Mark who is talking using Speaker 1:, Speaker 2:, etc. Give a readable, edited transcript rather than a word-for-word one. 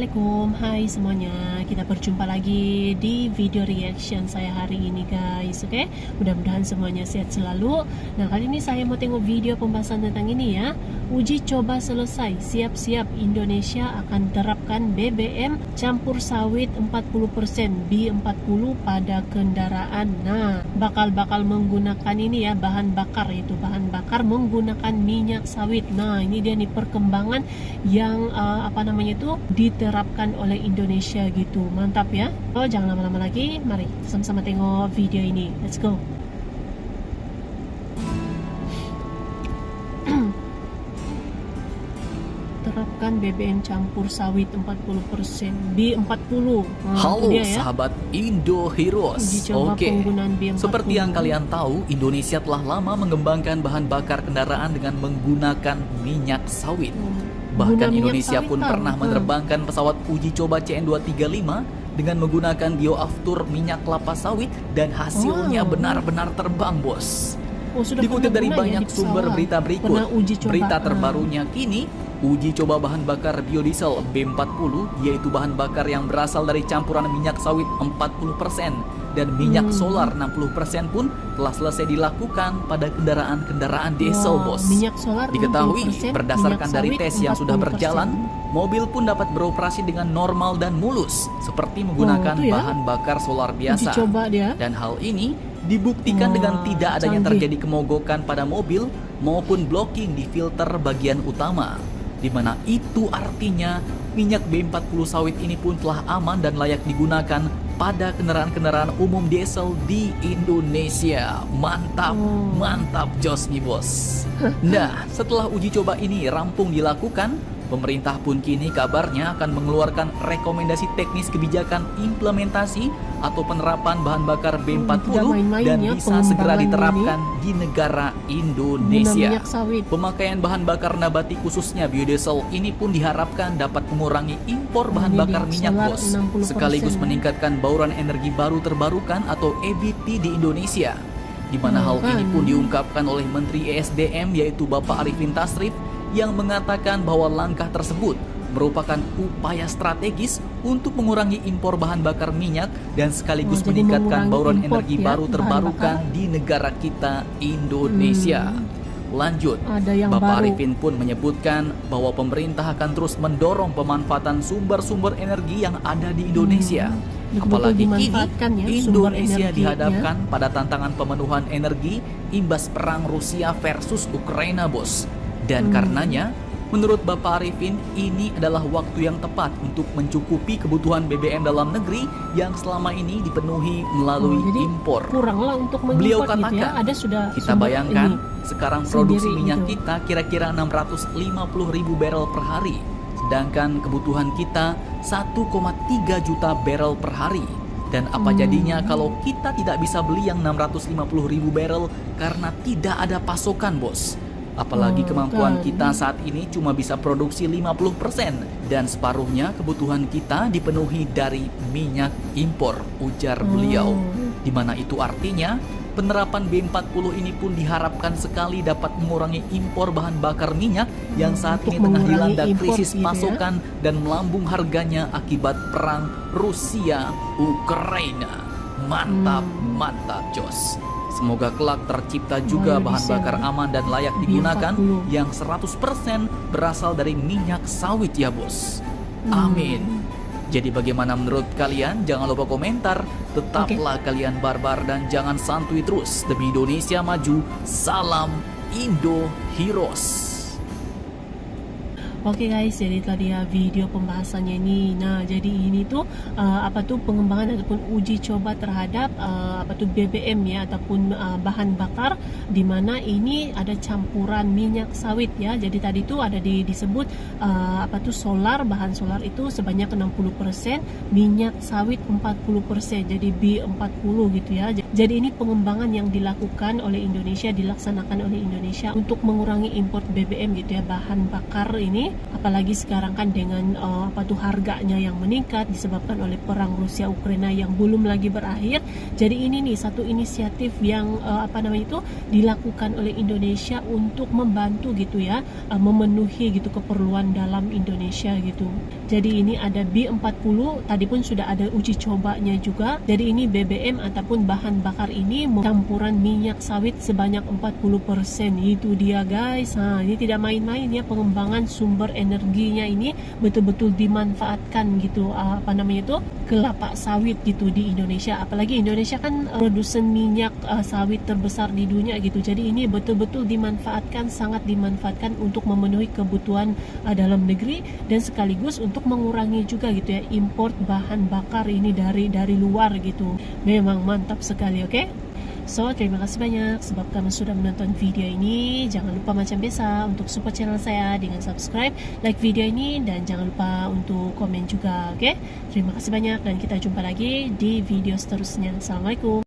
Speaker 1: Assalamualaikum, hai semuanya. Kita berjumpa lagi di video reaction saya hari ini guys. Oke, mudah-mudahan semuanya sehat selalu. Nah, kali ini saya mau tengok video pembahasan tentang ini ya. Uji coba selesai, siap-siap Indonesia akan terapkan BBM campur sawit 40% B40 pada kendaraan. Nah, bakal menggunakan ini ya, bahan bakar, itu bahan bakar menggunakan minyak sawit. Nah, ini dia nih perkembangan yang diterapkan oleh Indonesia gitu. Mantap ya. Oh, jangan lama-lama lagi, mari sama-sama tengok video ini. Let's go. Terapkan BBM campur sawit 40% B40.
Speaker 2: Halo
Speaker 1: ya.
Speaker 2: sahabat Indo Heroes. Oke, seperti yang kalian tahu, Indonesia telah lama mengembangkan bahan bakar kendaraan dengan menggunakan minyak sawit. Bahkan Indonesia pun pernah menerbangkan pesawat uji coba CN235 dengan menggunakan bioaftur minyak kelapa sawit dan hasilnya benar-benar terbang, bos. Dikutip dari banyak sumber berita berikut, berita terbarunya kini, uji coba bahan bakar biodiesel B40, yaitu bahan bakar yang berasal dari campuran minyak sawit 40% dan minyak solar 60% pun telah selesai dilakukan pada kendaraan-kendaraan diesel, bos. Diketahui berdasarkan dari tes yang sudah berjalan, mobil pun dapat beroperasi dengan normal dan mulus seperti menggunakan bahan bakar solar biasa. Dan hal ini dibuktikan dengan tidak adanya terjadi kemogokan pada mobil maupun blocking di filter bagian utama, di mana itu artinya minyak B40 sawit ini pun telah aman dan layak digunakan pada kendaraan-kendaraan umum diesel di Indonesia. Mantap, mantap jos nih bos. Nah, setelah uji coba ini rampung dilakukan, pemerintah pun kini kabarnya akan mengeluarkan rekomendasi teknis kebijakan implementasi atau penerapan bahan bakar B40 dan bisa segera diterapkan di negara Indonesia. Pemakaian bahan bakar nabati khususnya biodiesel ini pun diharapkan dapat mengurangi impor bahan bakar minyak, bos, sekaligus meningkatkan bauran energi baru terbarukan atau EBT di Indonesia, di mana hal ini pun diungkapkan oleh Menteri ESDM yaitu Bapak Arifin Tasrif yang mengatakan bahwa langkah tersebut merupakan upaya strategis untuk mengurangi impor bahan bakar minyak dan sekaligus meningkatkan bauran energi baru terbarukan di negara kita Indonesia. Lanjut, Bapak Arifin pun menyebutkan bahwa pemerintah akan terus mendorong pemanfaatan sumber-sumber energi yang ada di Indonesia. Apalagi kini Indonesia dihadapkan pada tantangan pemenuhan energi imbas perang Rusia versus Ukraina, bos. Dan karenanya, menurut Bapak Arifin, ini adalah waktu yang tepat untuk mencukupi kebutuhan BBM dalam negeri yang selama ini dipenuhi melalui impor. Beliau katakan, kita bayangkan sekarang produksi minyak kita kira-kira 650.000 barrel per hari, sedangkan kebutuhan kita 1,3 juta barrel per hari. Dan apa jadinya kalau kita tidak bisa beli yang 650.000 barrel karena tidak ada pasokan, bos? Apalagi kemampuan kita saat ini cuma bisa produksi 50% dan separuhnya kebutuhan kita dipenuhi dari minyak impor, ujar beliau. Dimana itu artinya penerapan B40 ini pun diharapkan sekali dapat mengurangi impor bahan bakar minyak yang saat ini tengah dilanda krisis pasokan dan melambung harganya akibat perang Rusia Ukraina. Mantap, mantap jos. Semoga kelak tercipta juga bahan bakar aman dan layak digunakan yang 100% berasal dari minyak sawit ya bos. Amin. Jadi bagaimana menurut kalian? Jangan lupa komentar. Tetaplah kalian barbar dan jangan santuy terus. Demi Indonesia maju. Salam Indo Heroes.
Speaker 1: Oke guys, jadi tadi ya video pembahasannya ini. Nah, jadi ini tuh pengembangan ataupun uji coba terhadap BBM ya ataupun bahan bakar, di mana ini ada campuran minyak sawit ya. Jadi tadi tuh ada disebut solar, bahan solar itu sebanyak 60%, minyak sawit 40%. Jadi B40 gitu ya. Jadi ini pengembangan yang dilakukan oleh Indonesia, dilaksanakan oleh Indonesia untuk mengurangi import BBM gitu ya, bahan bakar ini. Apalagi sekarang kan dengan harganya yang meningkat disebabkan oleh perang Rusia Ukraina yang belum lagi berakhir. Jadi ini nih satu inisiatif yang dilakukan oleh Indonesia untuk membantu gitu ya, memenuhi gitu keperluan dalam Indonesia gitu. Jadi ini ada B40, tadi pun sudah ada uji cobanya juga. Jadi ini BBM ataupun bahan bakar ini campuran minyak sawit sebanyak 40%. Itu dia guys. Nah, ini tidak main-main ya, pengembangan sumber energinya ini betul-betul dimanfaatkan gitu, kelapa sawit gitu di Indonesia. Apalagi Indonesia kan produsen minyak sawit terbesar di dunia gitu. Jadi ini betul-betul dimanfaatkan, sangat dimanfaatkan untuk memenuhi kebutuhan dalam negeri dan sekaligus untuk mengurangi juga gitu ya import bahan bakar ini dari luar gitu. Memang mantap sekali, oke? So, terima kasih banyak sebab kamu sudah menonton video ini. Jangan lupa macam biasa untuk support channel saya dengan subscribe, like video ini, dan jangan lupa untuk komen juga, oke? Terima kasih banyak dan kita jumpa lagi di video seterusnya. Assalamualaikum.